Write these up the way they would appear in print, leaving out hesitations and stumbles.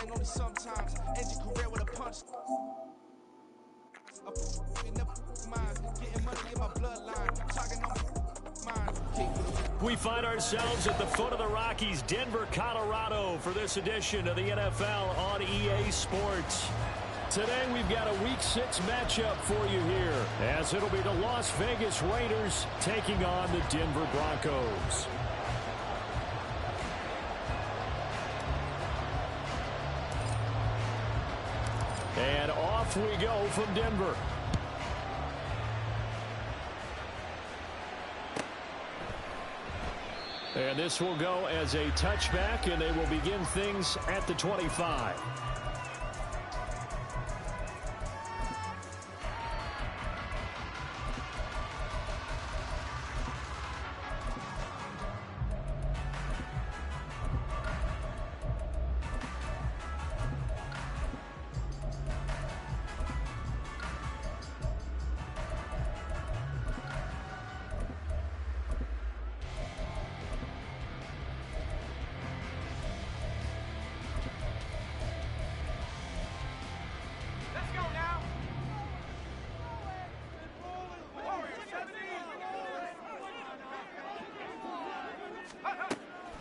ain't only sometimes. End your career with a punch. Getting money in my bloodline. Talking on We find ourselves at the foot of the Rockies, Denver, Colorado, for this edition of the NFL on EA Sports. Today we've got a Week 6 matchup for you here, as it'll be the Las Vegas Raiders taking on the Denver Broncos. And off we go from Denver. And this will go as a touchback, and they will begin things at the 25.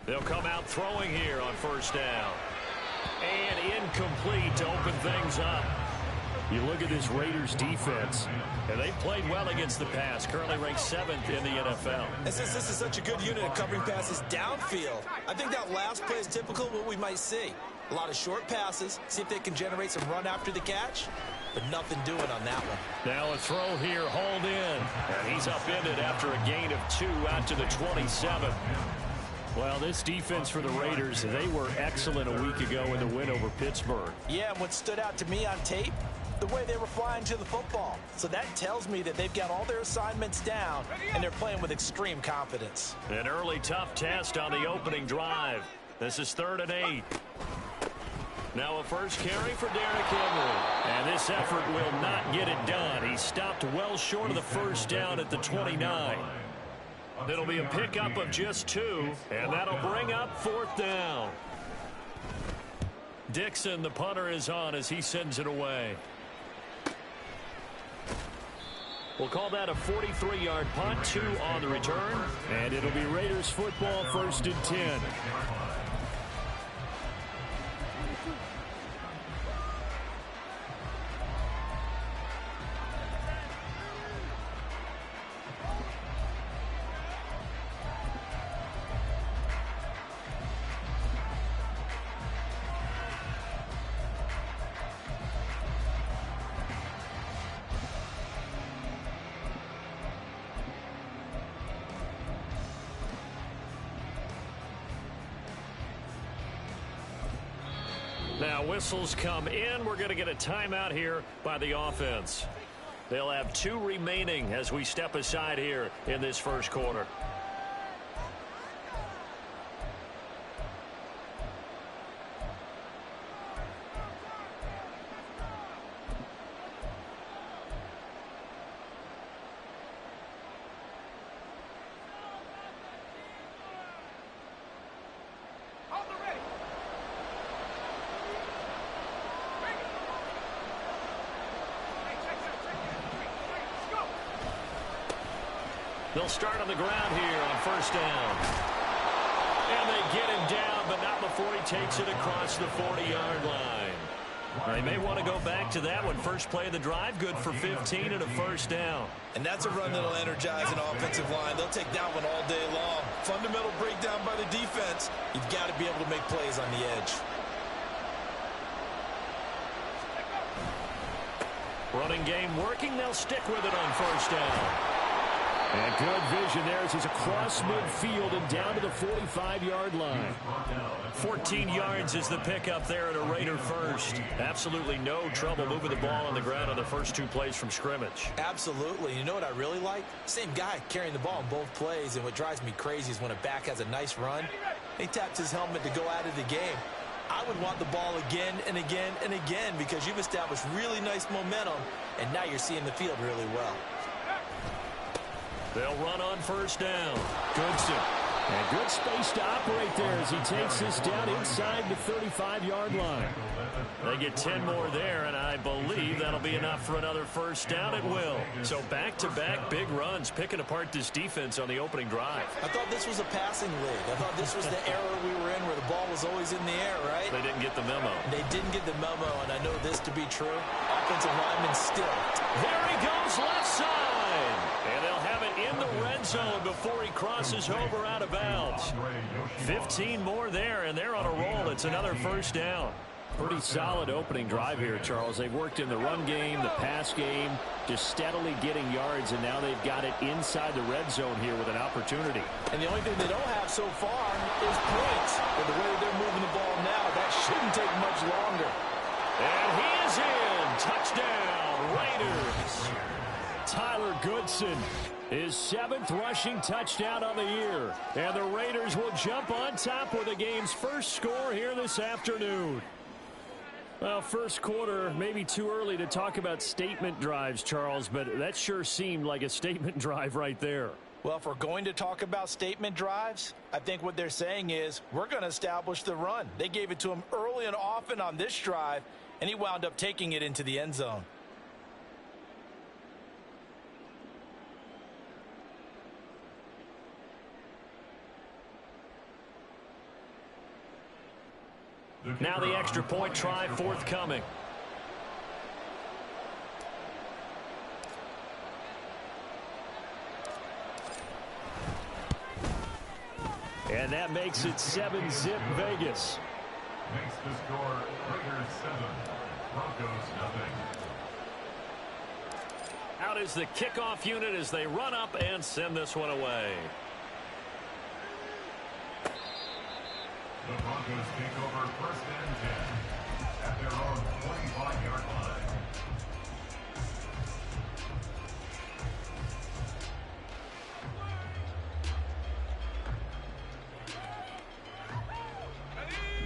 They'll come out throwing here on first down. And incomplete to open things up. You look at this Raiders defense, and they've played well against the pass, currently ranked 7th in the NFL. And since this is such a good unit of covering passes downfield, I think that last play is typical of what we might see. A lot of short passes, see if they can generate some run after the catch, but nothing doing on that one. Now a throw here, hauled in, and he's upended after a gain of 2 out to the 27. Well, this defense for the Raiders, they were excellent a week ago in the win over Pittsburgh. Yeah, and what stood out to me on tape, the way they were flying to the football. So that tells me that they've got all their assignments down, and they're playing with extreme confidence. An early tough test on the opening drive. This is 3rd and 8. Now a first carry for Derrick Henry. And this effort will not get it done. He stopped well short of the first down at the 29. It'll be a pickup of just 2, and that'll bring up 4th down. Dixon, the punter, is on as he sends it away. We'll call that a 43-yard punt, 2 on the return, and it'll be Raiders football, 1st and 10. Now whistles come in. We're going to get a timeout here by the offense. They'll have 2 remaining as we step aside here in this first quarter. They'll start on the ground here on first down. And they get him down, but not before he takes it across the 40-yard line. They may want to go back to that one. First play of the drive, good for 15 and a first down. And that's a run that'll energize an offensive line. They'll take that one all day long. Fundamental breakdown by the defense. You've got to be able to make plays on the edge. Running game working. They'll stick with it on first down. And good vision there as he's across midfield and down to the 45-yard line. 14 yards is the pickup there at a Raider first. Absolutely no trouble moving the ball on the ground on the first 2 plays from scrimmage. Absolutely. You know what I really like? Same guy carrying the ball in both plays, and what drives me crazy is when a back has a nice run, he taps his helmet to go out of the game. I would want the ball again and again and again because you've established really nice momentum, and now you're seeing the field really well. They'll run on first down. Goodson. And good space to operate there as he takes this down inside the 35-yard line. They get 10 more there, and I believe that'll be enough for another first down at will. So back-to-back big runs, picking apart this defense on the opening drive. I thought this was a passing league. I thought this was the era we were in where the ball was always in the air, right? They didn't get the memo. They didn't get the memo, and I know this to be true. Offensive lineman still. There he goes, left side. And they'll have it in the red zone before he crosses over out of bounds. 15 more there, and they're on a roll. It's another first down. Pretty solid opening drive here, Charles. They've worked in the run game, the pass game, just steadily getting yards, and now they've got it inside the red zone here with an opportunity. And the only thing they don't have so far is points. But the way they're moving the ball now, that shouldn't take much longer. And he is in. Touchdown, Raiders. Tyler Goodson, his 7th rushing touchdown on the year. And the Raiders will jump on top with the game's first score here this afternoon. Well, first quarter, maybe too early to talk about statement drives, Charles, but that sure seemed like a statement drive right there. Well, if we're going to talk about statement drives, I think what they're saying is we're going to establish the run. They gave it to him early and often on this drive, and he wound up taking it into the end zone. Now the extra point try forthcoming. And that makes it 7-zip Vegas. Makes the score Raiders 7, Broncos nothing. Out is the kickoff unit as they run up and send this one away. The Broncos take over first and 10 at their own 25-yard line.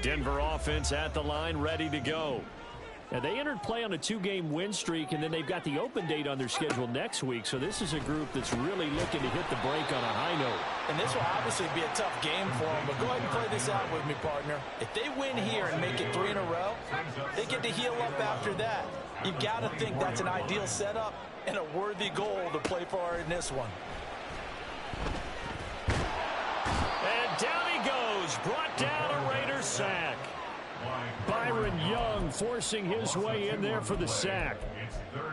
Denver offense at the line, ready to go. Now, they entered play on a 2-game win streak, and then they've got the open date on their schedule next week. So this is a group that's really looking to hit the break on a high note. And this will obviously be a tough game for them, but go ahead and play this out with me, partner. If they win here and make it 3 in a row, they get to heal up after that. You've got to think that's an ideal setup and a worthy goal to play for in this one. And down he goes, brought down a Raiders sack. Byron Young forcing his way in there for the sack.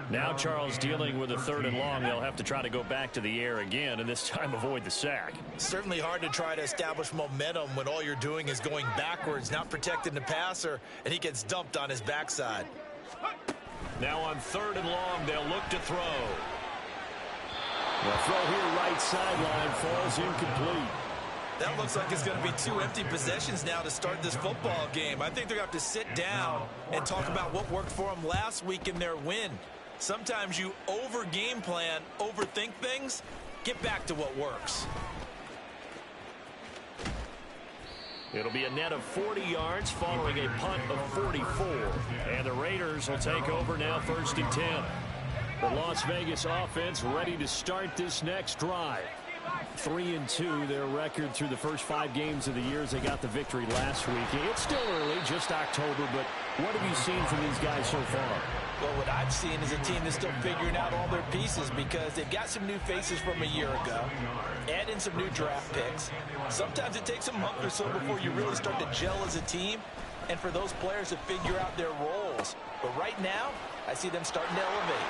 Now Charles dealing with a 3rd and long. They'll have to try to go back to the air again, and this time avoid the sack. Certainly hard to try to establish momentum when all you're doing is going backwards, not protecting the passer, and he gets dumped on his backside. Now on 3rd and long, they'll look to throw. The throw here right sideline falls incomplete. That looks like it's going to be 2 empty possessions now to start this football game. I think they're going to have to sit down and talk about what worked for them last week in their win. Sometimes you over-game plan, overthink things. Get back to what works. It'll be a net of 40 yards following a punt of 44. And the Raiders will take over now 1st and 10. The Las Vegas offense ready to start this next drive. 3-2 their record through the first 5 games of the year as they got the victory last week. It's still early, just October, but what have you seen from these guys so far? Well, what I've seen is a team that's still figuring out all their pieces because they've got some new faces from a year ago, add in some new draft picks. Sometimes it takes a month or so before you really start to gel as a team and for those players to figure out their roles. But right now, I see them starting to elevate.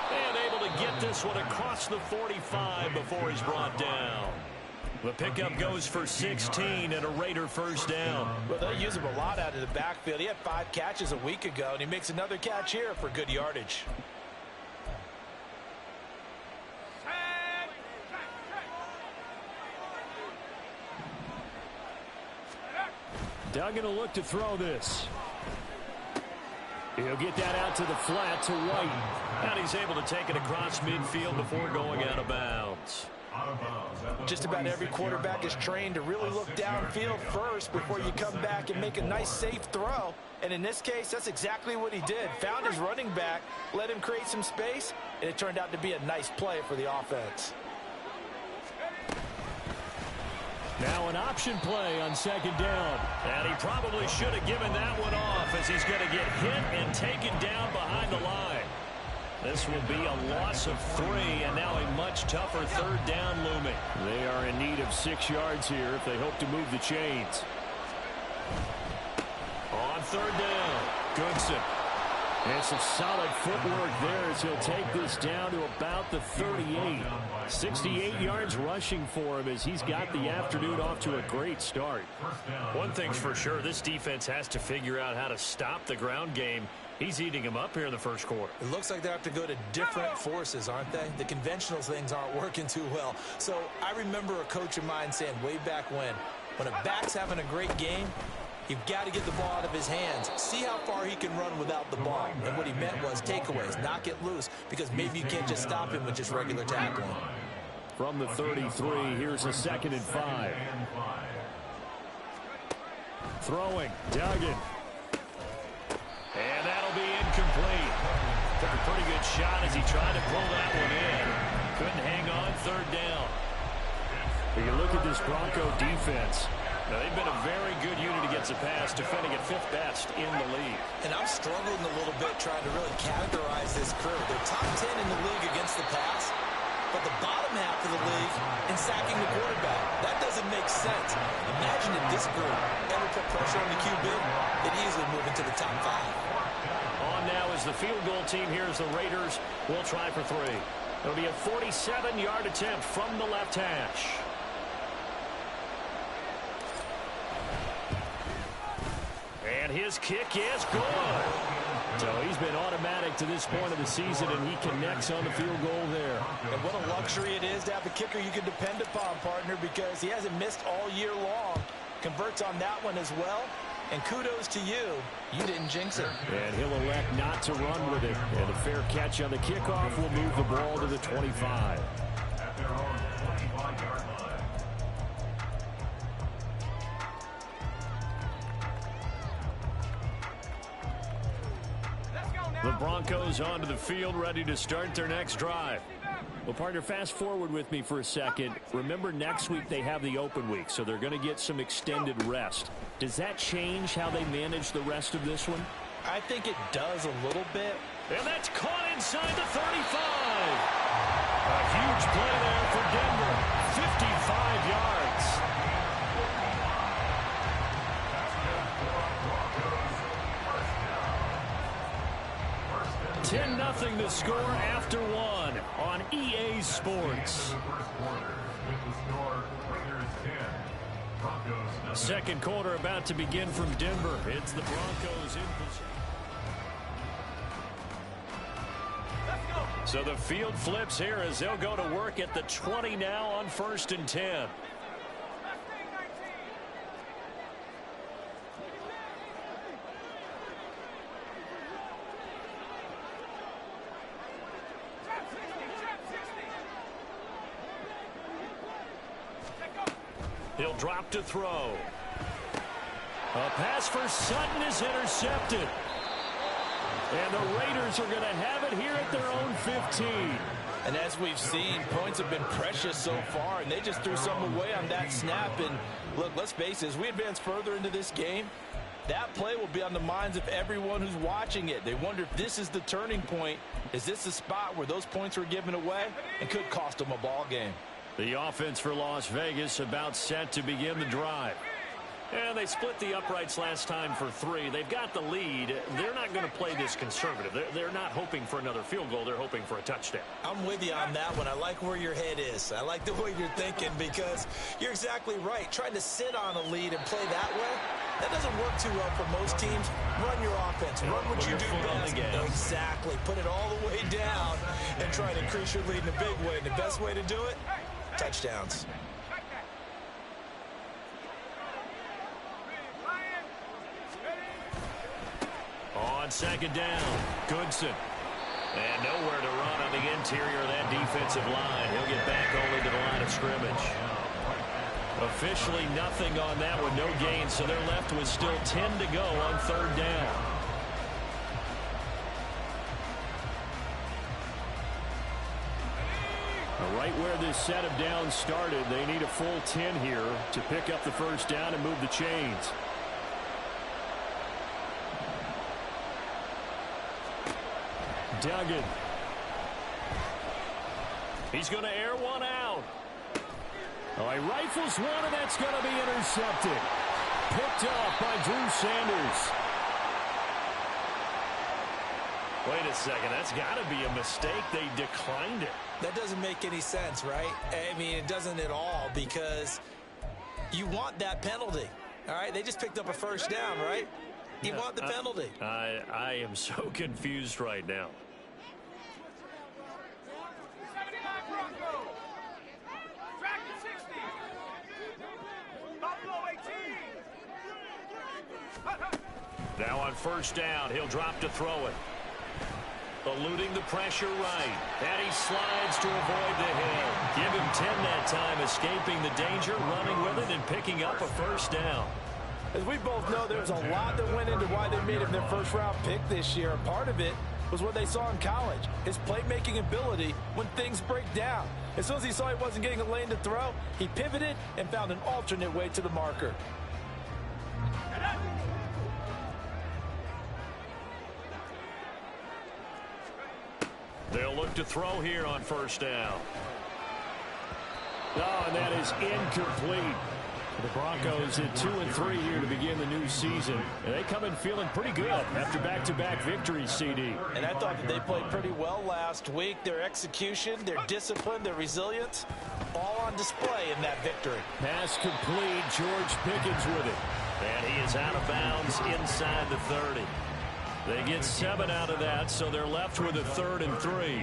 And able to get this one across the 45 before he's brought down. The pickup goes for 16 and a Raider first down. Well, they'll use him a lot out of the backfield. He had 5 catches a week ago, and he makes another catch here for good yardage. Doug going to look to throw this. He'll get that out to the flat to White. And he's able to take it across midfield before going out of bounds. Just about every quarterback is trained to really look downfield first before you come back and make a nice, safe throw. And in this case, that's exactly what he did. Found his running back, let him create some space, and it turned out to be a nice play for the offense. Now an option play on second down. And he probably should have given that one off as he's going to get hit and taken down behind the line. This will be a loss of 3, and now a much tougher third down looming. They are in need of 6 yards here if they hope to move the chains. On third down, Goodson. And some solid footwork there as he'll take this down to about the 38. 68 yards rushing for him as he's got the afternoon off to a great start. One thing's for sure, this defense has to figure out how to stop the ground game. He's eating him up here in the first quarter. It looks like they have to go to different forces, aren't they? The conventional things aren't working too well. So I remember a coach of mine saying way back when a back's having a great game, you've got to get the ball out of his hands. See how far he can run without the ball. And what he meant was takeaways, knock it loose, because maybe you can't just stop him with just regular tackling. From the 33, here's a 2nd and 5. Throwing, Duggan. And that'll be incomplete. Took a pretty good shot as he tried to pull that one in. Couldn't hang on third down. You look at this Bronco defense. Now, they've been a very good unit against the pass, defending at 5th best in the league. And I'm struggling a little bit trying to really categorize this crew. They're top 10 in the league against the pass, but the bottom half of the league in sacking the quarterback. That doesn't make sense. Imagine if this group ever put pressure on the QB, they'd easily move into the top 5. On now is the field goal team here as the Raiders will try for 3. It'll be a 47-yard attempt from the left hash. And his kick is good. So he's been automatic to this point of the season, and he connects on the field goal there. And what a luxury it is to have a kicker you can depend upon, partner, because he hasn't missed all year long. Converts on that one as well. And kudos to you. You didn't jinx it. And he'll elect not to run with it. And a fair catch on the kickoff will move the ball to the 25. At their own 25-yard line. The Broncos onto the field, ready to start their next drive. Well, partner, fast forward with me for a second. Remember, next week they have the open week, so they're going to get some extended rest. Does that change how they manage the rest of this one? I think it does a little bit. And that's caught inside the 35. A huge play there for Denver. 55 yards. 10-0 the score after 1 on EA Sports. Second quarter about to begin from Denver. It's the Broncos in possession. So the field flips here as they'll go to work at the 20 now on 1st and 10. He'll drop to throw. A pass for Sutton is intercepted. And the Raiders are going to have it here at their own 15. And as we've seen, points have been precious so far, and they just threw some away on that snap. And look, let's face it, as we advance further into this game, that play will be on the minds of everyone who's watching it. They wonder if this is the turning point. Is this the spot where those points were given away and could cost them a ball game? The offense for Las Vegas about set to begin the drive. And they split the uprights last time for 3. They've got the lead. They're not going to play this conservative. They're not hoping for another field goal. They're hoping for a touchdown. I'm with you on that one. I like where your head is. I like the way you're thinking because you're exactly right. Trying to sit on a lead and play that way, that doesn't work too well for most teams. Run your offense. Run what you do best. Exactly. Put it all the way down and try to increase your lead in a big way. And the best way to do it, touchdowns. On second down, Goodson. And nowhere to run on the interior of that defensive line. He'll get back only to the line of scrimmage. Officially nothing on that one, no gain, so they're left with still 10 to go on third down. Right where this set of downs started, they need a full 10 here to pick up the first down and move the chains. Duggan. He's going to air one out. Oh, he rifles one, and that's going to be intercepted. Picked off by Drew Sanders. Wait a second. That's got to be a mistake. They declined it. That doesn't make any sense, right? I mean, it doesn't at all, because you want that penalty. All right? They just picked up a first down, right? You want the penalty. I am so confused right now. Now on first down, he'll drop to throw it. Eluding the pressure right. And he slides to avoid the hit. Give him 10 that time, escaping the danger, running with it, and picking up a first down. As we both know, there's a lot that went into why they made him their first-round pick this year. Part of it was what they saw in college, his playmaking ability when things break down. As soon as he saw he wasn't getting a lane to throw, he pivoted and found an alternate way to the marker. They'll look to throw here on first down. Oh, and that is incomplete. The Broncos at 2-3 here to begin the new season. And they come in feeling pretty good after back-to-back victories, CD. And I thought that they played pretty well last week. Their execution, their discipline, their resilience, all on display in that victory. Pass complete. George Pickens with it. And he is out of bounds inside the 30. They get 7 out of that, so they're left with a 3rd and 3.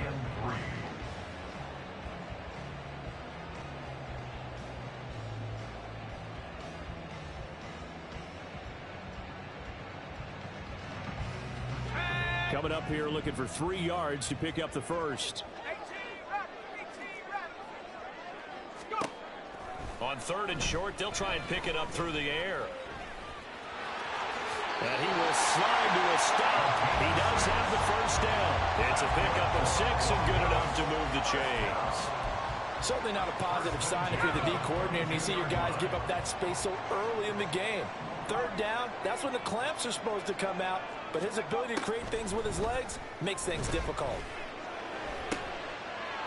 Coming up here looking for 3 yards to pick up the first. On 3rd and short, they'll try and pick it up through the air. And he will slide to a stop. He does have the first down. It's a pickup of 6 and good enough to move the chains. Certainly not a positive sign if you're the D coordinator and you see your guys give up that space so early in the game. 3rd down, that's when the clamps are supposed to come out, but his ability to create things with his legs makes things difficult.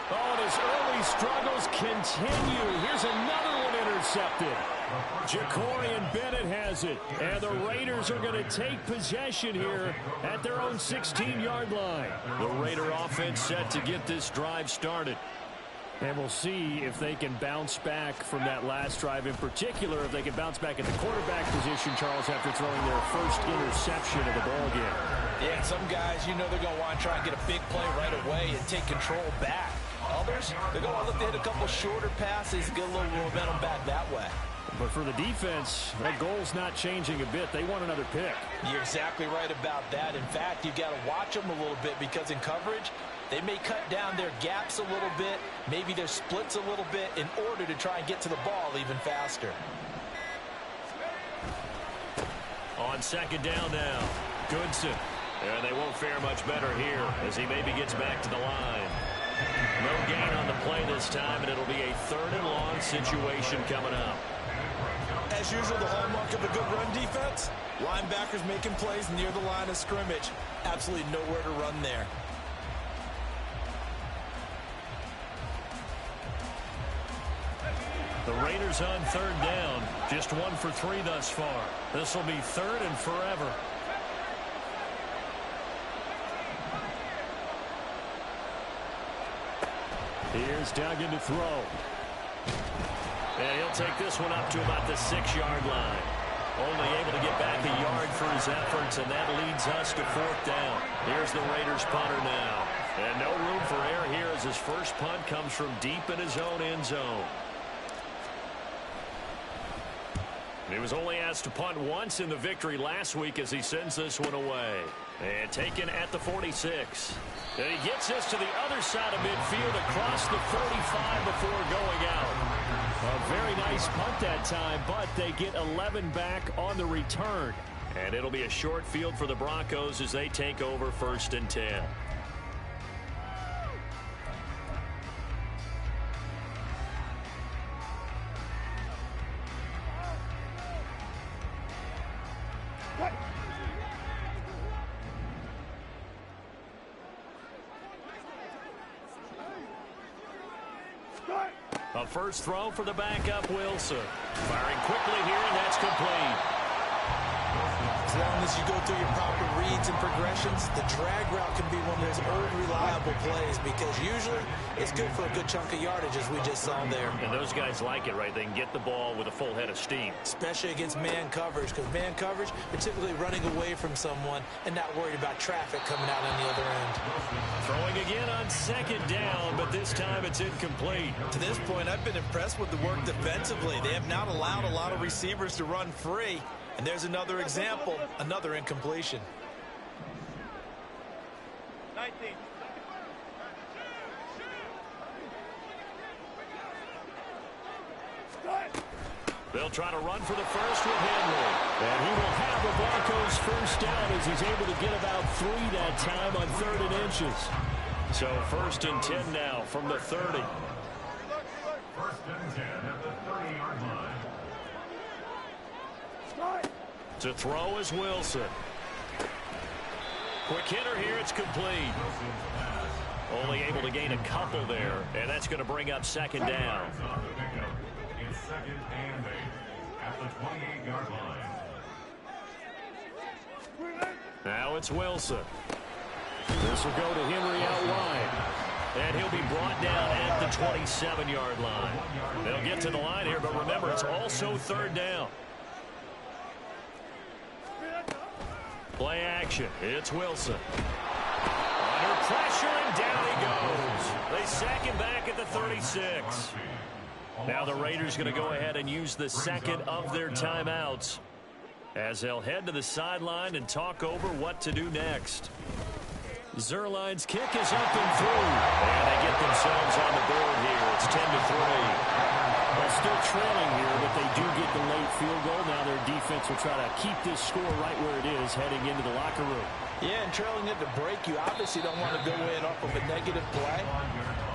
Oh, and his early struggles continue. Here's another one intercepted. Jacorian Bennett has it, and the Raiders are going to take possession here at their own 16-yard line. The Raider offense set to get this drive started. And we'll see if they can bounce back from that last drive, in particular if they can bounce back at the quarterback position, Charles, after throwing their first interception of the ballgame. Yeah, some guys, you know they're going to want to try and get a big play right away and take control back. Others, they're going to look to hit a couple shorter passes, get a little momentum back that way. But for the defense, that goal's not changing a bit. They want another pick. You're exactly right about that. In fact, you've got to watch them a little bit because in coverage, they may cut down their gaps a little bit, maybe their splits a little bit in order to try and get to the ball even faster. On 2nd down now, Goodson. And they won't fare much better here as he maybe gets back to the line. No gain on the play this time, and it'll be a 3rd and long situation coming up. As usual, the hallmark of a good run defense, linebackers making plays near the line of scrimmage. Absolutely nowhere to run there. The Raiders on 3rd down, just 1 for 3 thus far. This will be 3rd and forever. Here's Duggan to throw. And he'll take this one up to about the 6-yard line. Only able to get back a yard for his efforts, and that leads us to 4th down. Here's the Raiders punter now. And no room for error here as his first punt comes from deep in his own end zone. He was only asked to punt once in the victory last week as he sends this one away. And taken at the 46. And he gets this to the other side of midfield across the 45 before going out. A very nice punt that time, but they get 11 back on the return. And it'll be a short field for the Broncos as they take over 1st and 10. A first throw for the backup Wilson. Firing quickly here, and that's complete. As long as you go through your proper reads and progressions, the drag route can be one of those old reliable plays because usually it's good for a good chunk of yardage as we just saw there. And those guys like it, right? They can get the ball with a full head of steam. Especially against man coverage, because man coverage, you're typically running away from someone and not worried about traffic coming out on the other end. Throwing again on second down, but this time it's incomplete. To this point, I've been impressed with the work defensively. They have not allowed a lot of receivers to run free. And there's another example, another incompletion. 19. They'll try to run for the first with Henry. And he will have the Broncos first down as he's able to get about 3 that time on 3rd and inches. So 1st and 10 now from the 30. 1st and 10 at the 30-yard line. To throw is Wilson. Quick hitter here, it's complete. Only able to gain a couple there, and that's going to bring up 2nd down. It's 2nd and 8 at the 28-yard line. Now it's Wilson. This will go to Henry out wide. And he'll be brought down at the 27-yard line. They'll get to the line here, but remember, it's also 3rd down. Play action. It's Wilson. Under pressure, and down he goes. They sack him back at the 36. Now the Raiders going to go ahead and use the second of their timeouts as they'll head to the sideline and talk over what to do next. Zerline's kick is up and through. And they get themselves on the board here. It's 10-3. Well, still trailing here, but they do get the late field goal. Now their defense will try to keep this score right where it is heading into the locker room. Yeah, and trailing at the break, you obviously don't want to go in off of a negative play.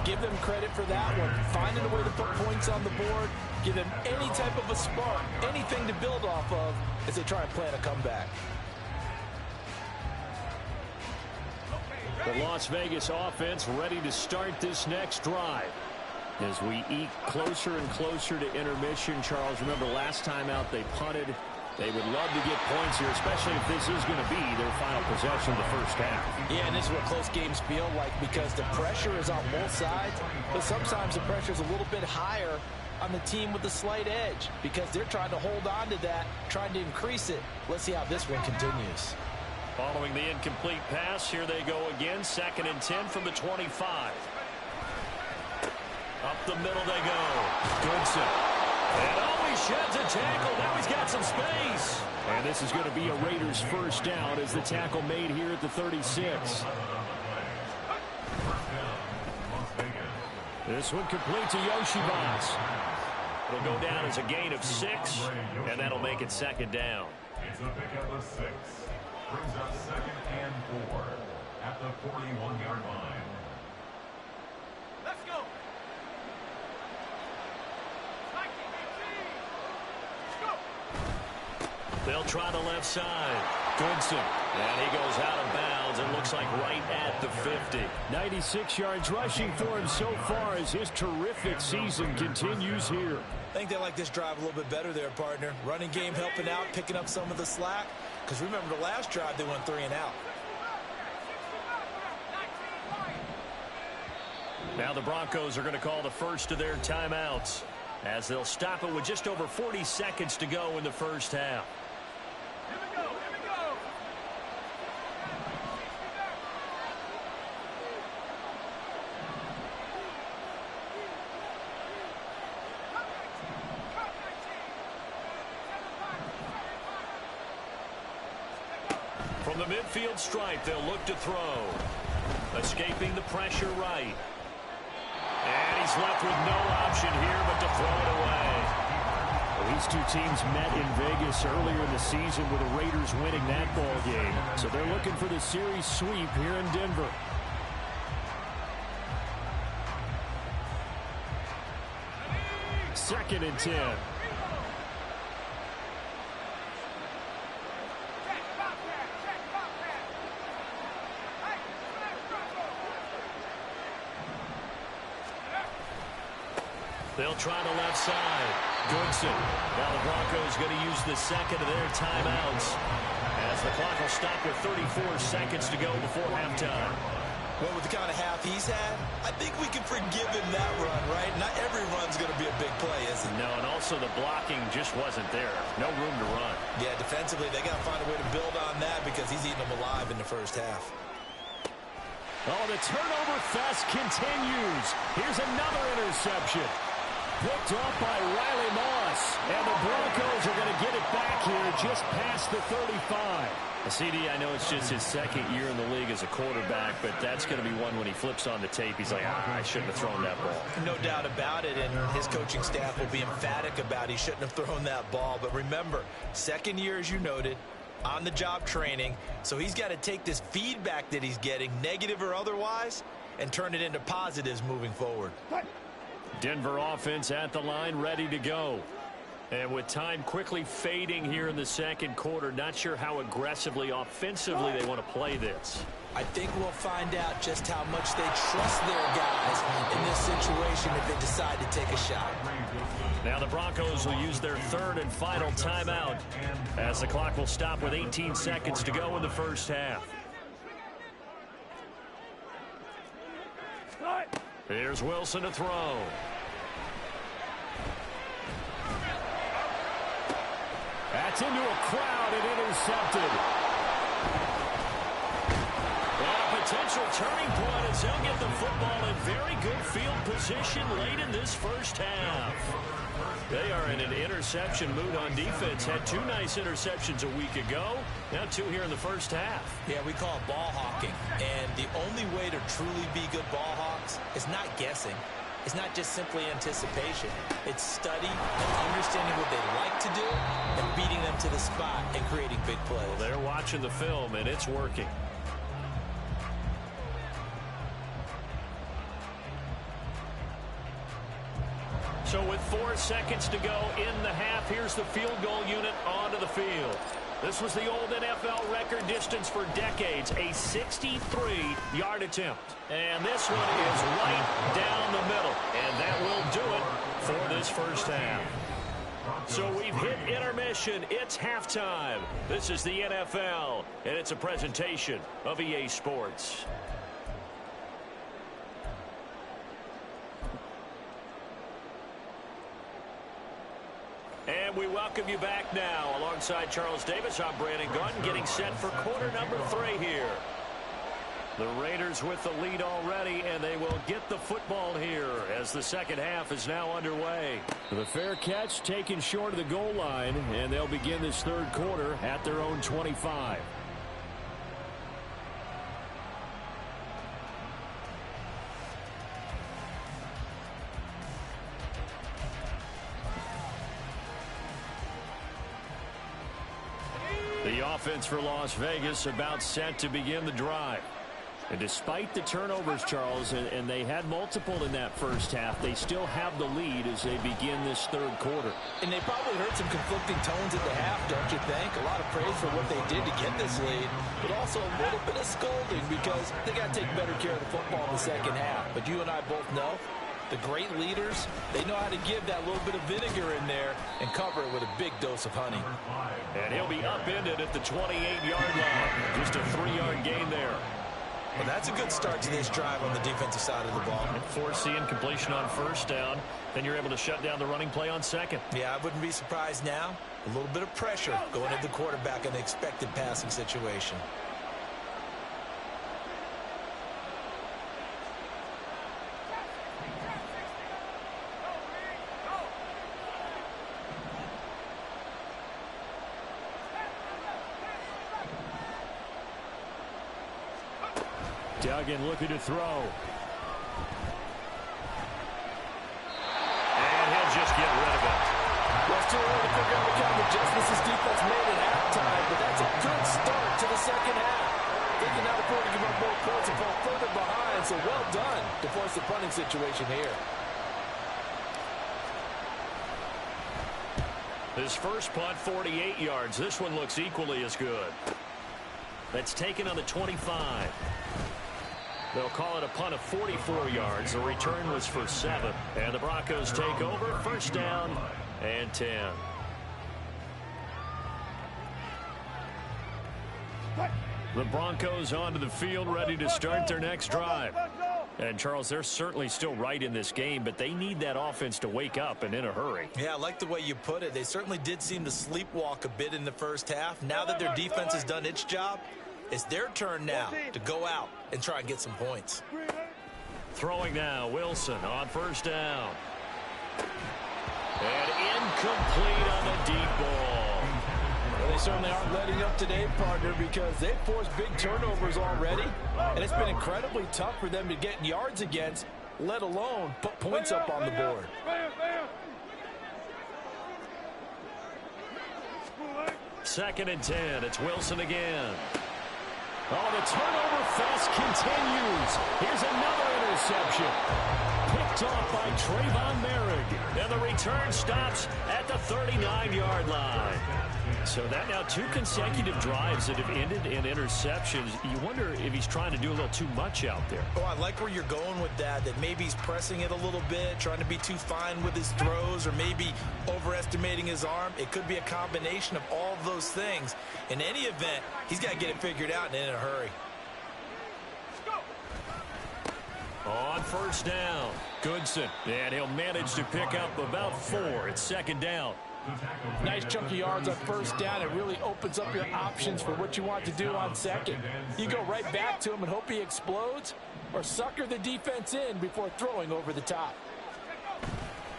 Give them credit for that one. Finding a way to put points on the board. Give them any type of a spark, anything to build off of as they try and plan a comeback. The Las Vegas offense ready to start this next drive. As we eke closer and closer to intermission, Charles, remember last time out they punted. They would love to get points here, especially if this is going to be their final possession of the first half. Yeah, and this is what close games feel like because the pressure is on both sides, but sometimes the pressure is a little bit higher on the team with the slight edge because they're trying to hold on to that, trying to increase it. Let's see how this one continues. Following the incomplete pass, here they go again. 2nd and 10 from the 25. Up the middle they go. Goodson. And he sheds a tackle. Now he's got some space. And this is going to be a Raiders first down as the tackle made here at the 36. This one complete to Yoshibas. It'll go down as a gain of 6, and that'll make it 2nd down. It's a pickup of 6. Brings up 2nd and 4 at the 41-yard line. Let's go. They'll try the left side. Goodson. And he goes out of bounds. It looks like right at the 50. 96 yards rushing for him so far as his terrific season continues here. I think they like this drive a little bit better there, partner. Running game helping out, picking up some of the slack. Because remember the last drive, they went 3 and out. Now the Broncos are going to call the first of their timeouts as they'll stop it with just over 40 seconds to go in the first half. From the midfield stripe, they'll look to throw. Escaping the pressure right. And he's left with no option here but to throw it away. Well, these two teams met in Vegas earlier in the season with the Raiders winning that ball game. So they're looking for the series sweep here in Denver. Second and 10. They'll try the left side. Goodson. Now the Broncos going to use the second of their timeouts as the clock will stop with 34 seconds to go before halftime. Well, with the kind of half he's had, I think we can forgive him that run, right? Not every run's going to be a big play, is it? No, and also the blocking just wasn't there. No room to run. Yeah, defensively, they got to find a way to build on that because he's eating them alive in the first half. Oh, the turnover fest continues. Here's another interception. Picked off by Riley Moss. And the Broncos are going to get it back here just past the 35. CD, I know it's just his second year in the league as a quarterback, but that's going to be one when he flips on the tape. He's like, I shouldn't have thrown that ball. No doubt about it, and his coaching staff will be emphatic about he shouldn't have thrown that ball. But remember, second year, as you noted, on-the-job training, so he's got to take this feedback that he's getting, negative or otherwise, and turn it into positives moving forward. Denver offense at the line, ready to go. And with time quickly fading here in the second quarter, not sure how aggressively, offensively they want to play this. I think we'll find out just how much they trust their guys in this situation if they decide to take a shot. Now the Broncos will use their third and final timeout as the clock will stop with 18 seconds to go in the first half. Here's Wilson to throw. That's into a crowd and intercepted. Well, a potential turning point as they'll get the football in very good field position late in this first half. They are in an interception mood on defense. Had two nice interceptions a week ago. Now two here in the first half. Yeah, we call it ball hawking. And the only way to truly be good ball hawks is not guessing. It's not just simply anticipation. It's study and understanding what they like to do and beating them to the spot and creating big plays. Well, they're watching the film, and it's working. So with 4 seconds to go in the half, here's the field goal unit onto the field. This was the old NFL record distance for decades, a 63-yard attempt. And this one is right down the middle. And that will do it for this first half. So we've hit intermission. It's halftime. This is the NFL, and it's a presentation of EA Sports. And we welcome you back now. Alongside Charles Davis, I'm Brandon Gunn, getting set for quarter number 3 here. The Raiders with the lead already, and they will get the football here as the second half is now underway. The fair catch taken short of the goal line, and they'll begin this third quarter at their own 25. The offense for Las Vegas about set to begin the drive. And despite the turnovers, Charles, and they had multiple in that first half, they still have the lead as they begin this third quarter. And they probably heard some conflicting tones at the half, don't you think? A lot of praise for what they did to get this lead, but also a little bit of scolding because they got to take better care of the football in the second half. But you and I both know the great leaders, they know how to give that little bit of vinegar in there and cover it with a big dose of honey. And he'll be upended at the 28-yard line. Just a 3-yard gain there. Well, that's a good start to this drive on the defensive side of the ball. Forcing completion on first down. Then you're able to shut down the running play on second. Yeah, I wouldn't be surprised now. A little bit of pressure going at the quarterback in the expected passing situation. Duggan looking to throw. And he'll just get rid of it. Well, it's too early to figure out what kind of adjustments this defense made at halftime, but that's a good start to the second half. They can now afford to give up more points and fall further behind, so well done to force the punting situation here. His first punt, 48 yards. This one looks equally as good. That's taken on the 25. They'll call it a punt of 44 yards. The return was for 7. And the Broncos take over. First down and 10. The Broncos onto the field, ready to start their next drive. And, Charles, they're certainly still right in this game, but they need that offense to wake up and in a hurry. Yeah, I like the way you put it. They certainly did seem to sleepwalk a bit in the first half. Now that their defense has done its job, it's their turn now to go out and try and get some points. Throwing now, Wilson on first down. And incomplete on the deep ball. Well, they certainly aren't letting up today, partner, because they've forced big turnovers already, and it's been incredibly tough for them to get yards against, let alone put points up on the board. Second and 10. It's Wilson again. Oh, the turnover fest continues. Here's another interception. Picked off by Trayvon Merrick. And the return stops at the 39-yard line. So that now 2 consecutive drives that have ended in interceptions. You wonder if he's trying to do a little too much out there. Oh, I like where you're going with that maybe he's pressing it a little bit, trying to be too fine with his throws, or maybe overestimating his arm. It could be a combination of all of those things. In any event, he's got to get it figured out and in a hurry. On first down, Goodson. And he'll manage to pick up about 4. It's second down. Nice chunk of yards on first down. It really opens up your options for what you want to do on second. You go right back to him and hope he explodes, or sucker the defense in before throwing over the top.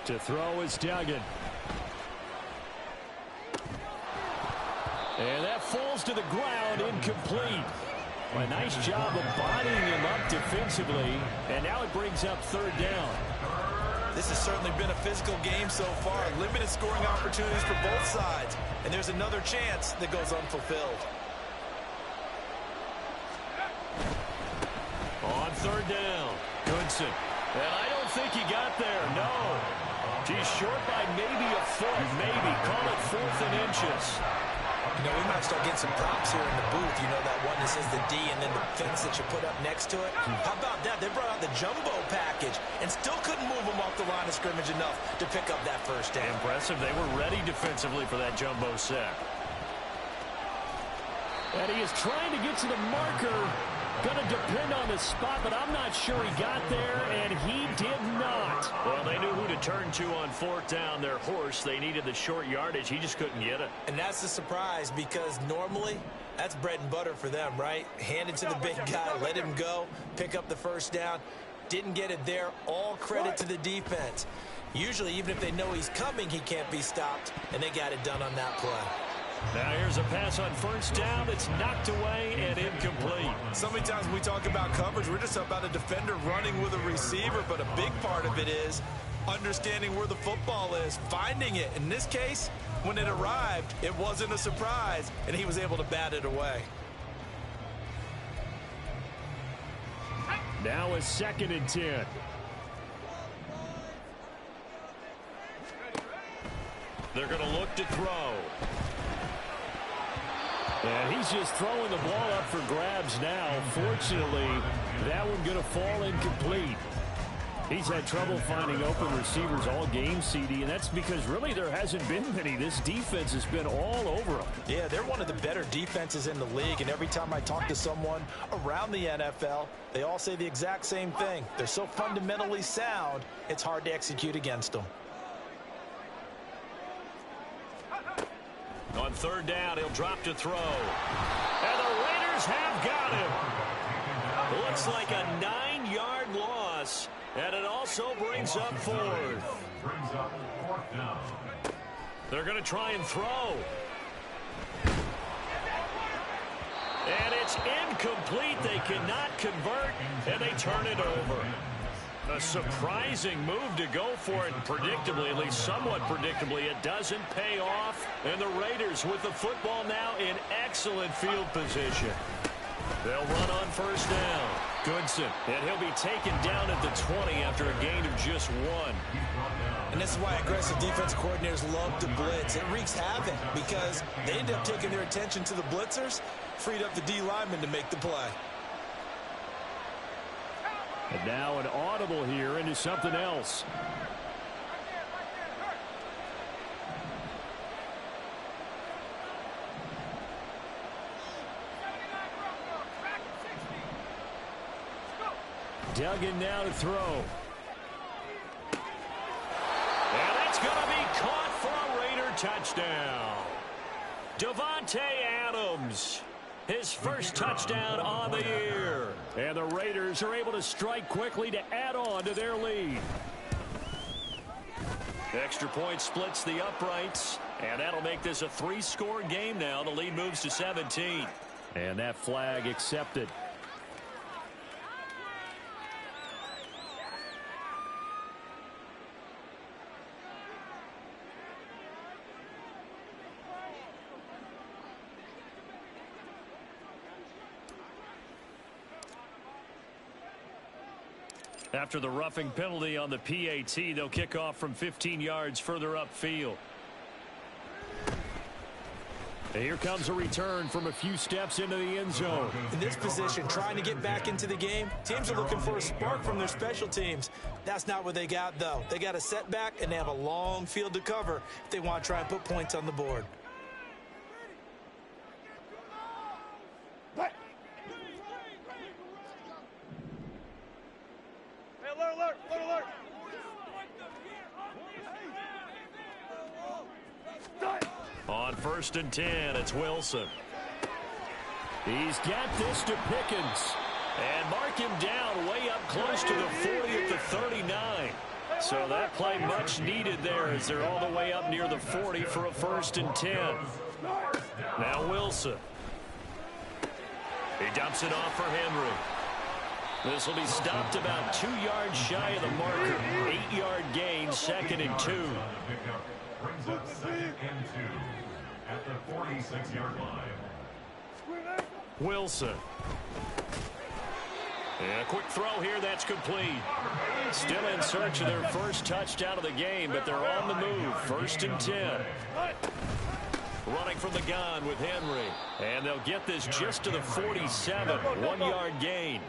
To throw is Duggan. And that falls to the ground, incomplete. A nice job of bodying him up defensively, and now it brings up third down. This has certainly been a physical game so far. Limited scoring opportunities for both sides. And there's another chance that goes unfulfilled. On third down, Goodson. And I don't think he got there, no. He's short by maybe a foot, maybe. Call it 4th and inches. You know, we might start getting some props here in the booth. You know, that one that says the D and then the fence that you put up next to it. How about that? They brought out the jumbo package and still couldn't move them off the line of scrimmage enough to pick up that first down. Impressive. They were ready defensively for that jumbo sack. And he is trying to get to the marker. Going to depend on the spot, but I'm not sure he got there, and he did not. Well, they knew who to turn to on 4th down. Their horse, they needed the short yardage. He just couldn't get it. And that's the surprise, because normally that's bread and butter for them, right? Hand it to the big guy, let him go, pick up the first down. Didn't get it there. All credit to the defense. Usually, even if they know he's coming, he can't be stopped, and they got it done on that play. Now here's a pass on first down. It's knocked away and incomplete. So many times when we talk about coverage, we're just about a defender running with a receiver, but a big part of it is understanding where the football is, finding it. In this case, when it arrived, it wasn't a surprise, and he was able to bat it away. Now a 2nd and 10. They're going to look to throw. And he's just throwing the ball up for grabs now. Fortunately, that one going to fall incomplete. He's had trouble finding open receivers all game, CD, and that's because really there hasn't been many. This defense has been all over them. Yeah, they're one of the better defenses in the league, and every time I talk to someone around the NFL, they all say the exact same thing. They're so fundamentally sound, it's hard to execute against them. On third down, he'll drop to throw. And the Raiders have got him. Looks like a 9-yard loss. And it also brings up 4th. They're going to try and throw. And it's incomplete. They cannot convert, and they turn it over. A surprising move to go for it, predictably, at least somewhat predictably. It doesn't pay off, and the Raiders with the football now in excellent field position. They'll run on first down. Goodson, and he'll be taken down at the 20 after a gain of just 1. And this is why aggressive defense coordinators love to blitz. It wreaks havoc because they end up taking their attention to the blitzers, freed up the D lineman to make the play. And now an audible here into something else. Duggan now to throw. And that's going to be caught for a Raider touchdown. Davante Adams, his first touchdown on the year. And the Raiders are able to strike quickly to add on to their lead. Extra point splits the uprights, and that'll make this a 3-score game now. The lead moves to 17. And that flag accepted. After the roughing penalty on the PAT, they'll kick off from 15 yards further upfield. And here comes a return from a few steps into the end zone. In this position, trying to get back into the game, teams are looking for a spark from their special teams. That's not what they got, though. They got a setback, and they have a long field to cover if they want to try and put points on the board. On 1st and 10, it's Wilson. He's got this to Pickens. And mark him down way up close to the 40 at the 39. So that play much needed there as they're all the way up near the 40 for a 1st and 10. Now Wilson. He dumps it off for Henry. This will be stopped about 2 yards shy of the marker. 8-yard gain, 2nd and 2. Brings up 2nd and 2 at the 46-yard line. Wilson. And a quick throw here, that's complete. Still in search of their first touchdown of the game, but they're on the move. 1st and 10. Running from the gun with Henry. And they'll get this just to the 47. 1-yard gain.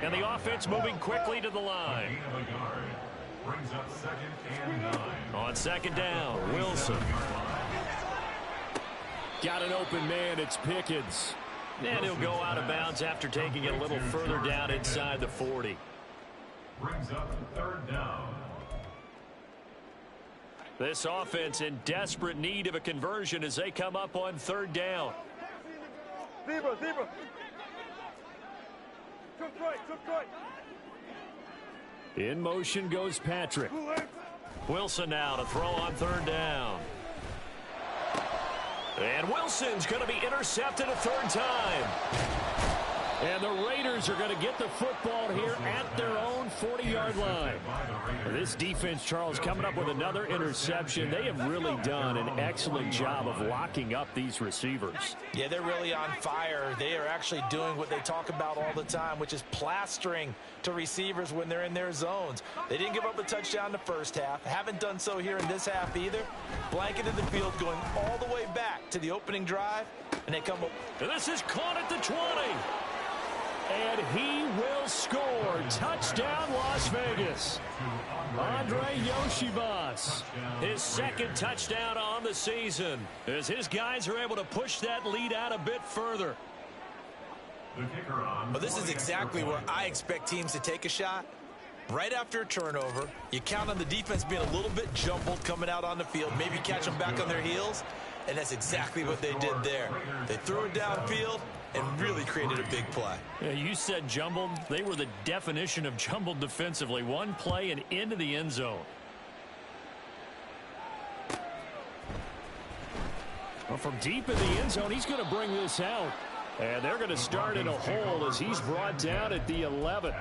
And the offense moving quickly to the line. Brings up 2nd and 9. On 2nd down, Wilson. Got an open man, it's Pickens. And he'll go out of bounds after taking it a little further down inside the 40. Brings up 3rd down. This offense in desperate need of a conversion as they come up on 3rd down. Zebra. Took right. In motion goes Patrick. Wilson now to throw on 3rd down. And Wilson's going to be intercepted a 3rd time. And the Raiders are going to get the football here at their own 40-yard line. This defense, Charles, coming up with another interception. They have really done an excellent job of locking up these receivers. Yeah, they're really on fire. They are actually doing what they talk about all the time, which is plastering to receivers when they're in their zones. They didn't give up a touchdown the first half. Haven't done so here in this half either. Blanketed the field going all the way back to the opening drive, and they come up. And this is caught at the 20. And he will score. Touchdown, Las Vegas. Andre Yoshibas. His 2nd touchdown on the season as his guys are able to push that lead out a bit further. Well, this is exactly where I expect teams to take a shot. Right after a turnover, you count on the defense being a little bit jumbled coming out on the field, maybe catch them back on their heels, and that's exactly what they did there. They threw it downfield and really created a big play. Yeah, you said jumbled. They were the definition of jumbled defensively. One play and into the end zone. Well, from deep in the end zone, he's going to bring this out. And they're going to start in a hole as he's brought down at the 11.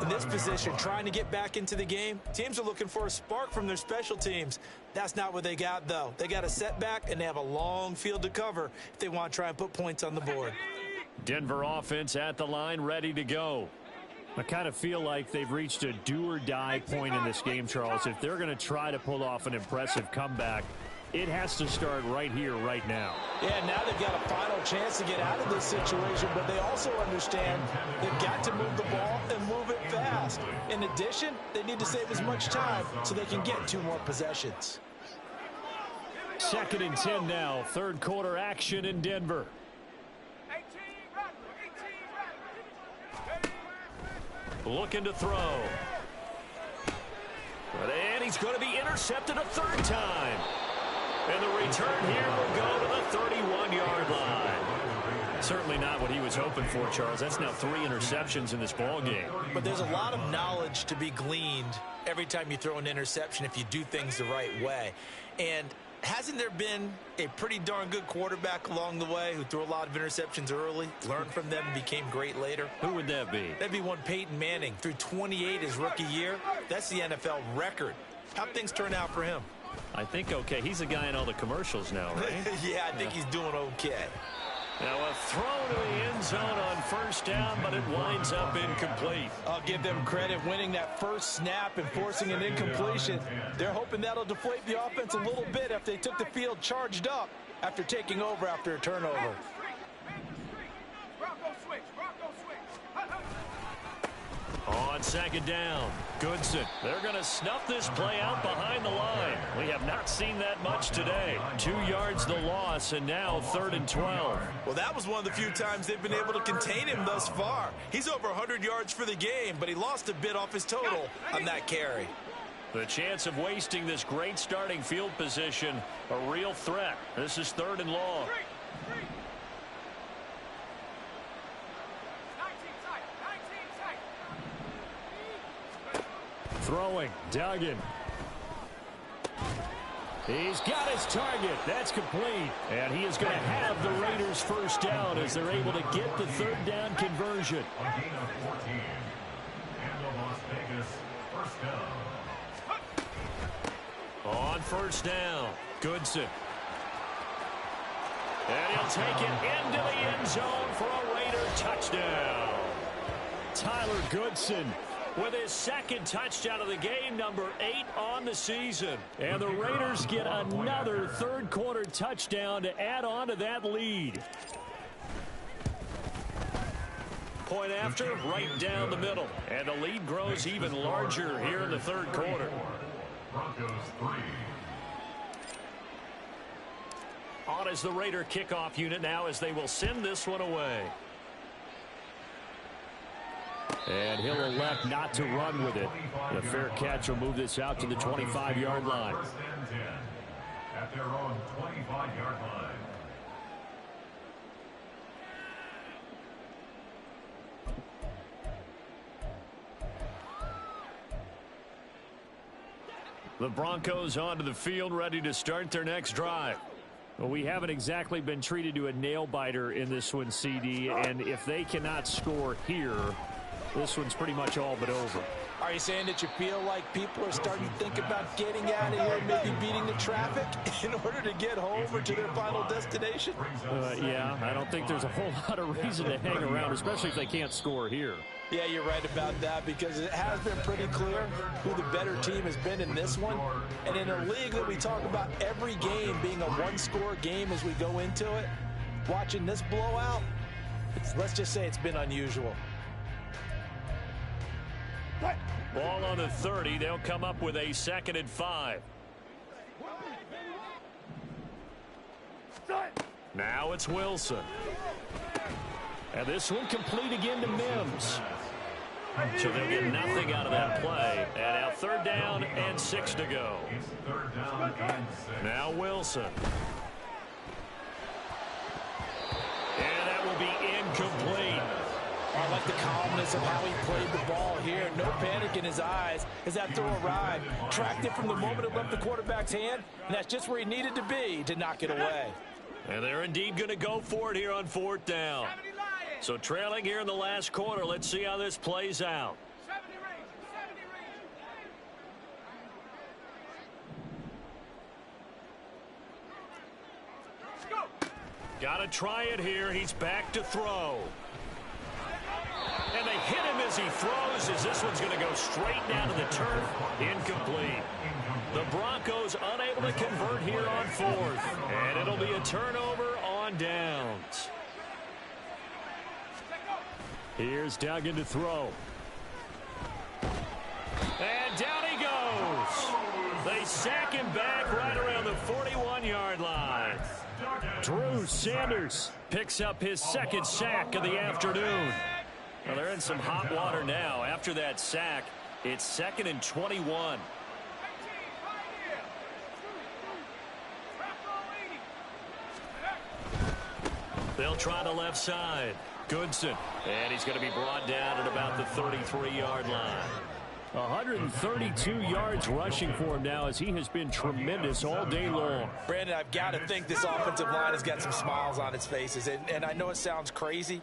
In this position, trying to get back into the game, teams are looking for a spark from their special teams. That's not what they got, though. They got a setback, and they have a long field to cover if they want to try and put points on the board. Denver offense at the line, ready to go. I kind of feel like they've reached a do-or-die point in this game, Charles. If they're going to try to pull off an impressive comeback, it has to start right here, right now. Yeah, now they've got a final chance to get out of this situation, but they also understand they've got to move the ball and move it fast. In addition, they need to save as much time so they can get 2 more possessions. 2nd and 10 now. Third quarter action in Denver. Looking to throw. And he's going to be intercepted a 3rd time. And the return here will go to the 31-yard line. Certainly not what he was hoping for, Charles. That's now 3 interceptions in this ball game. But there's a lot of knowledge to be gleaned every time you throw an interception if you do things the right way. And hasn't there been a pretty darn good quarterback along the way who threw a lot of interceptions early, learned from them, and became great later? Who would that be? That'd be one Peyton Manning. Threw 28 his rookie year. That's the NFL record. How'd things turn out for him? I think okay. He's a guy in all the commercials now, right? Yeah, I think he's doing okay. Now a throw to the end zone on 1st down, but it winds up incomplete. I'll give them credit winning that first snap and forcing an incompletion. They're hoping that'll deflate the offense a little bit if they took the field charged up after taking over after a turnover. On 2nd down, Goodson. They're going to snuff this play out behind the line. We have not seen that much today. 2 yards the loss, and now 3rd and 12. Well, that was one of the few times they've been able to contain him thus far. He's over 100 yards for the game, but he lost a bit off his total on that carry. The chance of wasting this great starting field position, a real threat. This is 3rd and long. Throwing, Duggan. He's got his target. That's complete. And he is going to have the Raiders 1st down as they're able to get the 3rd down conversion. A gain of 14. And the Las Vegas 1st down. On 1st down, Goodson. And he'll take it into the end zone for a Raider touchdown. Tyler Goodson with his 2nd touchdown of the game, number 8 on the season. And the Raiders get another 3rd quarter touchdown to add on to that lead. Point after, right down the middle. And the lead grows even larger here in the 3rd quarter. Broncos 3. On is the Raider kickoff unit now as they will send this one away. And he'll elect not to run with it. The fair catch will move this out to the 25-yard line. 1st and 10 at their own 25-yard line. The Broncos onto the field, ready to start their next drive. Well, we haven't exactly been treated to a nail-biter in this one, CD, and if they cannot score here, this one's pretty much all but over. Are you saying that you feel like people are starting to think about getting out of here, maybe beating the traffic in order to get home or to their final destination? Yeah, I don't think there's a whole lot of reason to hang around, especially if they can't score here. Yeah, you're right about that because it has been pretty clear who the better team has been in this one. And in a league that we talk about every game being a one-score game as we go into it, watching this blowout, let's just say it's been unusual. Ball on the 30. They'll come up with a 2nd and 5. Now it's Wilson. And this one complete again to Mims. So they'll get nothing out of that play. And now 3rd down and 6 to go. It's 3rd down and 6. Now Wilson. And that will be incomplete. I like the calmness of how he played the ball here. No panic in his eyes as that throw arrived. Tracked it from the moment it left the quarterback's hand, and that's just where he needed to be to knock it away. And they're indeed going to go for it here on 4th down. So trailing here in the last quarter. Let's see how this plays out. Got to try it here. He's back to throw. And they hit him as he throws throws as this one's going to go straight down to the turf. Incomplete. The Broncos unable to convert here on fourth. And it'll be a turnover on downs. Here's Duggan to throw. And down he goes. They sack him back right around the 41-yard line. Drew Sanders picks up his second sack of the afternoon. Well, they're in some hot water now. After that sack, it's 2nd and 21. They'll try the left side. Goodson. And he's going to be brought down at about the 33-yard line. 132 yards rushing for him now as he has been tremendous all day long. Brandon, I've got to think this offensive line has got some smiles on its faces. And I know it sounds crazy,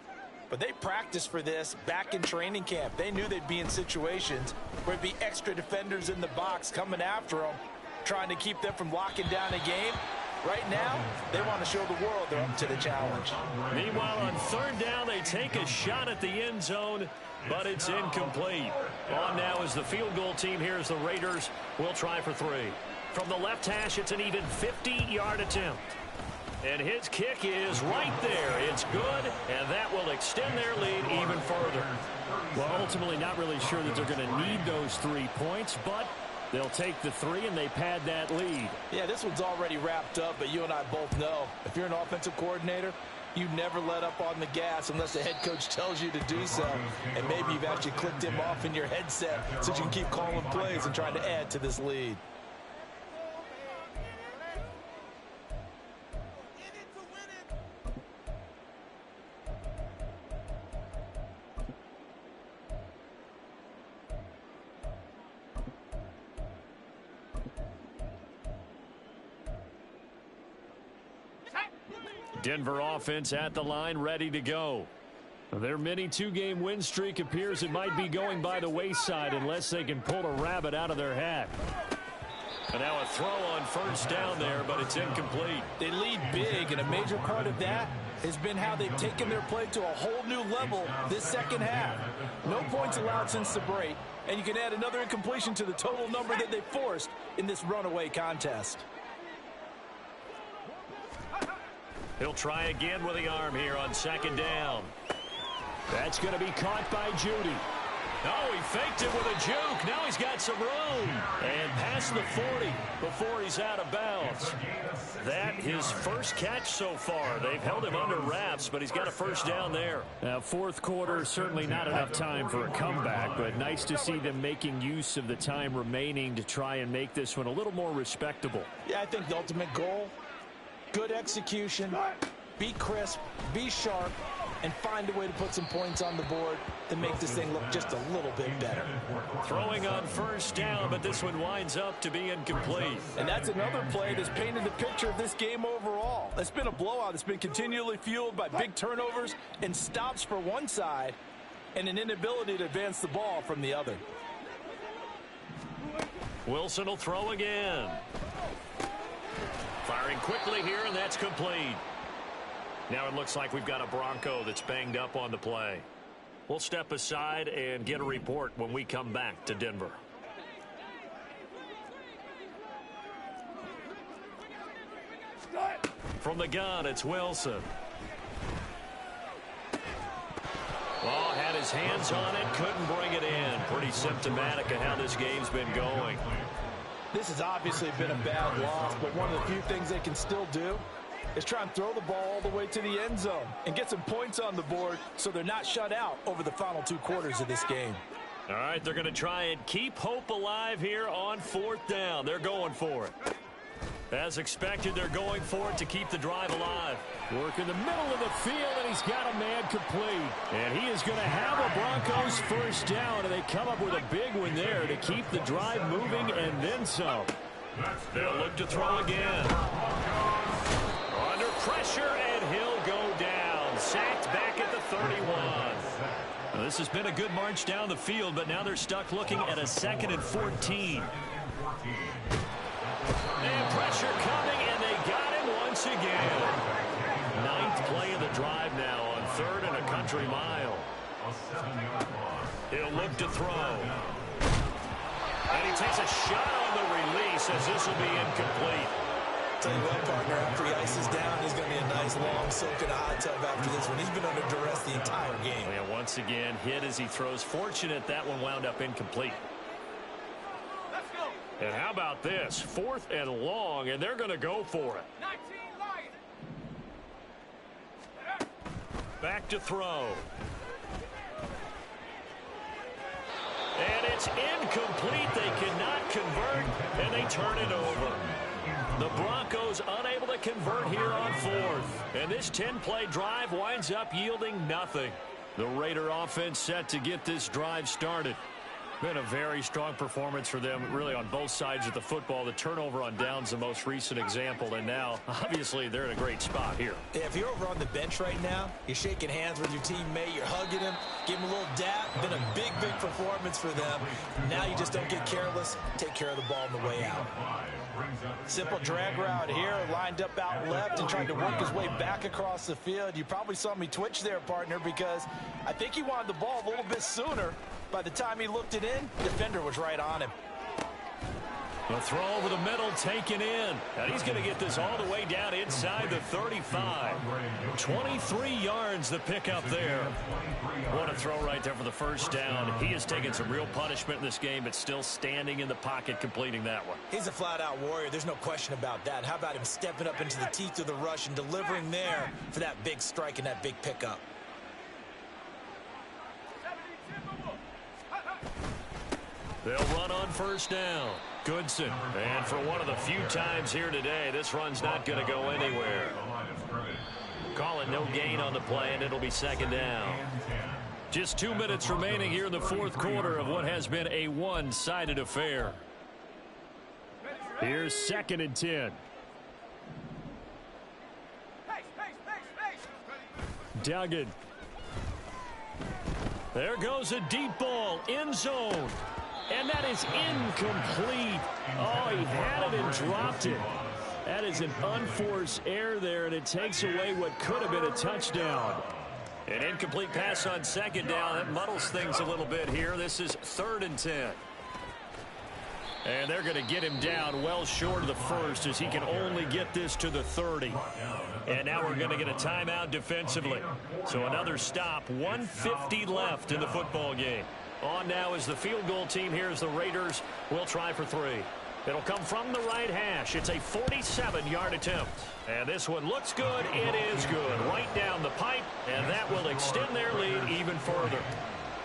but they practiced for this back in training camp. They knew they'd be in situations where it'd be extra defenders in the box coming after them, trying to keep them from locking down a game. Right now, they want to show the world they're up to the challenge. Meanwhile, on third down, they take a shot at the end zone, but it's incomplete. On now is the field goal team. Here's the Raiders. We'll try for 3. From the left hash, it's an even 50-yard attempt. And his kick is right there. It's good, and that will extend their lead even further. Well, ultimately not really sure that they're going to need those 3 points, but they'll take the 3 and they pad that lead. Yeah, this one's already wrapped up, but you and I both know if you're an offensive coordinator, you never let up on the gas unless the head coach tells you to do so. And maybe you've actually clicked him off in your headset so you can keep calling plays and trying to add to this lead. Denver offense at the line, ready to go. Their mini 2-game win streak appears it might be going by the wayside unless they can pull a rabbit out of their hat. And now a throw on first down there, but it's incomplete. They lead big, and a major part of that has been how they've taken their play to a whole new level this second half. No points allowed since the break, and you can add another incompletion to the total number that they forced in this runaway contest. He'll try again with the arm here on second down. That's going to be caught by Judy. Oh, he faked it with a juke. Now he's got some room. And past the 40 before he's out of bounds. That his first catch so far. They've held him under wraps, but he's got a first down there. Now, fourth quarter, certainly not enough time for a comeback, but nice to see them making use of the time remaining to try and make this one a little more respectable. Yeah, I think the ultimate goal, good execution, be crisp, be sharp, and find a way to put some points on the board to make this thing look just a little bit better. Throwing on first down, but this one winds up to be incomplete. And that's another play that's painted the picture of this game overall. It's been a blowout. It's been continually fueled by big turnovers and stops for one side and an inability to advance the ball from the other. Wilson will throw again. Firing quickly here, and that's complete. Now it looks like we've got a Bronco that's banged up on the play. We'll step aside and get a report when we come back to Denver. From the gun, it's Wilson. Oh, had his hands on it, couldn't bring it in. Pretty symptomatic of how this game's been going. This has obviously been a bad loss, but one of the few things they can still do is try and throw the ball all the way to the end zone and get some points on the board so they're not shut out over the final 2 quarters of this game. All right, they're going to try and keep hope alive here on fourth down. They're going for it. As expected, they're going for it to keep the drive alive. Work in the middle of the field, and he's got a man complete. And he is going to have a Broncos first down, and they come up with a big one there to keep the drive moving and then some. They'll look to throw again. Under pressure, and he'll go down. Sacked back at the 31. Now, this has been a good march down the field, but now they're stuck looking at a 2nd and 14. And pressure coming, and they got him once again. 9th play of the drive now on 3rd and a country mile. A 7-yard loss. He'll look to throw. And he takes a shot on the release as this will be incomplete. Tell you what, partner, after he ices down, he's going to be a nice long soak in a hot tub after this one. He's been under duress the entire game. And once again, hit as he throws. Fortunate that one wound up incomplete. Let's go. And how about this? 4th and long, and they're going to go for it. 19 Lions. Back to throw. And it's incomplete. They cannot convert, and they turn it over. The Broncos unable to convert here on 4th. And this 10-play drive winds up yielding nothing. The Raider offense set to get this drive started. Been a very strong performance for them, really, on both sides of the football. The turnover on downs the most recent example, and now, obviously, they're in a great spot here. Yeah, if you're over on the bench right now, you're shaking hands with your teammate, you're hugging him, give him a little dap. Been a big, big performance for them. Now you just don't get careless. Take care of the ball on the way out. Simple drag route here, lined up out left and tried to work his way back across the field. You probably saw me twitch there, partner, because I think he wanted the ball a little bit sooner. By the time he looked it in, the defender was right on him. The throw over the middle taken in. And he's going to get this all the way down inside the 35. 23 yards the pickup there. What a throw right there for the first down. He has taken some real punishment in this game, but still standing in the pocket completing that one. He's a flat-out warrior. There's no question about that. How about him stepping up into the teeth of the rush and delivering there for that big strike and that big pickup? They'll run on first down. Goodson. And for one of the few times here today, this run's not going to go anywhere. Call it no gain on the play, and it'll be second down. Just 2 minutes remaining here in the 4th quarter of what has been a one-sided affair. Here's 2nd and 10. Duggan. There goes a deep ball, end zone. And that is incomplete. Oh, he had it and dropped it. That is an unforced error there, and it takes away what could have been a touchdown. An incomplete pass on second down. That muddles things a little bit here. This is 3rd and 10. And they're going to get him down well short of the first as he can only get this to the 30. And now we're going to get a timeout defensively. So another stop, 1:50 left in the football game. On now is the field goal team here as the Raiders will try for 3. It'll come from the right hash. It's a 47-yard attempt. And this one looks good. It is good. Right down the pipe, and that will extend their lead even further.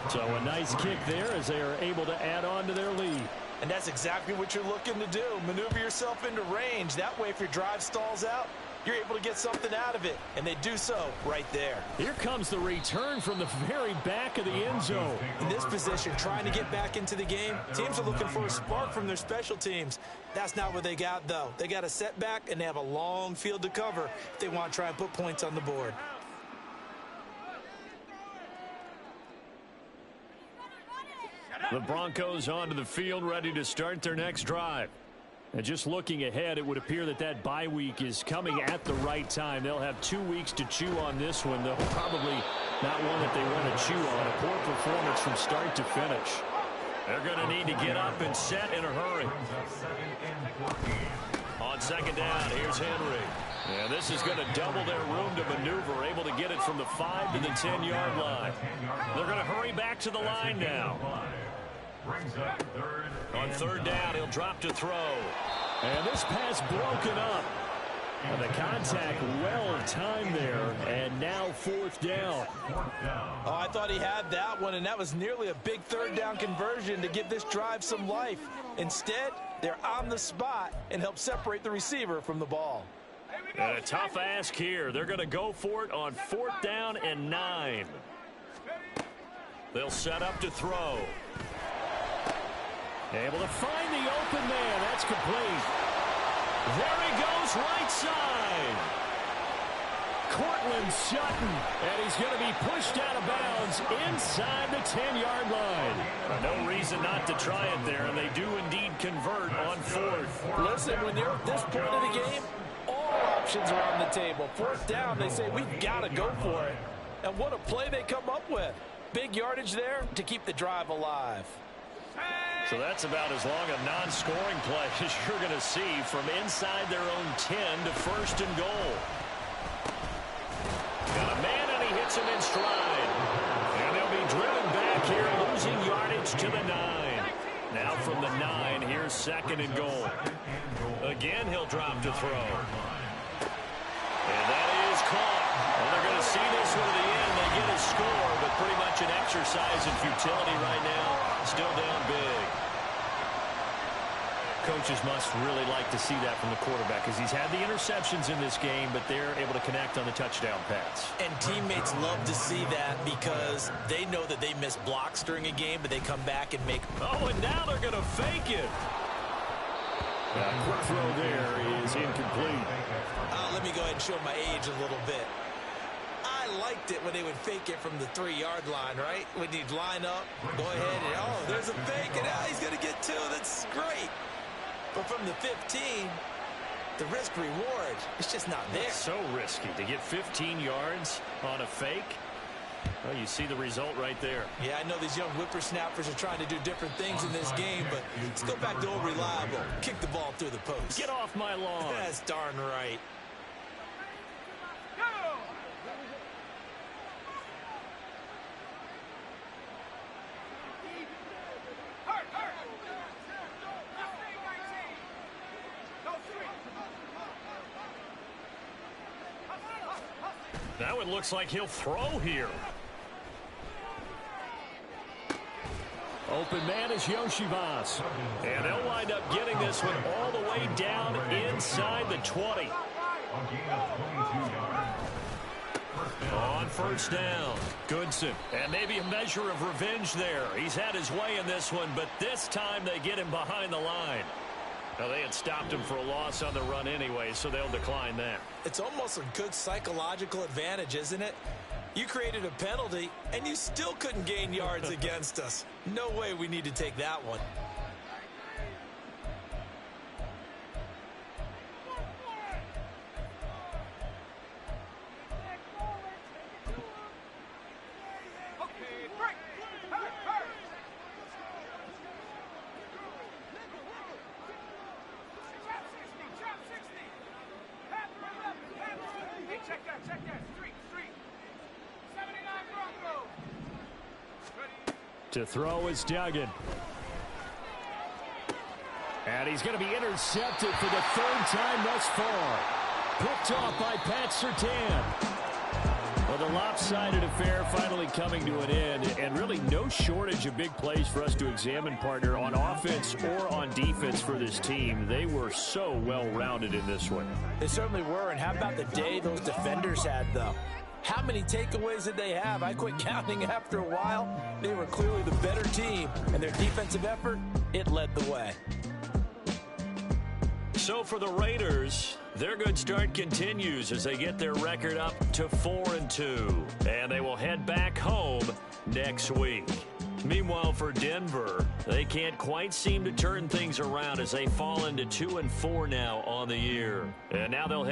So a nice kick there as they are able to add on to their lead. And that's exactly what you're looking to do. Maneuver yourself into range. That way, if your drive stalls out, you're able to get something out of it. And they do so right there. Here comes the return from the very back of the end zone. In this position, trying to get back into the game, teams are looking for a spark from their special teams. That's not what they got, though. They got a setback, and they have a long field to cover if they want to try and put points on the board. The Broncos onto the field, ready to start their next drive. And just looking ahead, it would appear that that bye week is coming at the right time. They'll have 2 weeks to chew on this one, though probably not one that they want to chew on. A poor performance from start to finish. They're going to need to get up and set in a hurry. On second down, here's Henry. And this is going to double their room to maneuver, able to get it from the 5 to the 10-yard line. They're going to hurry back to the line now. On third down, he'll drop to throw. And this pass broken up. And the contact well timed there. And now 4th down. Oh, I thought he had that one, and that was nearly a big 3rd down conversion to give this drive some life. Instead, they're on the spot and help separate the receiver from the ball. And a tough ask here. They're going to go for it on 4th down and 9. They'll set up to throw. Able to find the open man. That's complete. There he goes, right side. Cortland Sutton. And he's going to be pushed out of bounds inside the 10-yard line. No reason not to try it there, and they do indeed convert on 4th. Listen, when you're at this point of the game, all options are on the table. 4th down, they say, we've got to go for it. And what a play they come up with. Big yardage there to keep the drive alive. So that's about as long a non-scoring play as you're going to see from inside their own 10 to first and goal. Got a man, and he hits him in stride. And they'll be driven back here, losing yardage to the 9. Now from the 9, here's second and goal. Again, he'll drop to throw. And that is caught. Well, they're going to see this one to the end. They get a score, but pretty much an exercise in futility right now. Still down big. Coaches must really like to see that from the quarterback because he's had the interceptions in this game, but they're able to connect on the touchdown pass. And teammates love to see that because they know that they miss blocks during a game, but they come back and make... Oh, and now they're going to fake it. Quick throw there is incomplete. Let me go ahead and show my age a little bit. I liked it when they would fake it from the 3-yard line, right? When you'd line up, go ahead and, oh, there's a fake, and now he's going to get 2. That's great. But from the 15, the risk-reward, it's just not there. It's so risky to get 15 yards on a fake. Well, you see the result right there. Yeah, I know these young whippersnappers are trying to do different things in this game, but let's go back to old reliable. Kick the ball through the post. Get off my lawn. That's darn right. Now it looks like he'll throw here. Open man is Yoshivas. And they'll wind up getting this one all the way down inside the 20. On first down, Goodson. And maybe a measure of revenge there. He's had his way in this one, but this time they get him behind the line. Now, they had stopped him for a loss on the run anyway, so they'll decline that. It's almost a good psychological advantage, isn't it? You created a penalty, and you still couldn't gain yards against us. No way we need to take that one. To throw is Duggan. And he's going to be intercepted for the 3rd time thus far. Picked off by Pat Surtain. Well, the lopsided affair finally coming to an end, and really no shortage of big plays for us to examine, partner, on offense or on defense for this team. They were so well-rounded in this one. They certainly were, and how about the day those defenders had, though? How many takeaways did they have? I quit counting after a while. They were clearly the better team, and their defensive effort, it led the way. So for the Raiders, their good start continues as they get their record up to 4-2. And they will head back home next week. Meanwhile, for Denver, they can't quite seem to turn things around as they fall into 2-4 now on the year. And now they'll head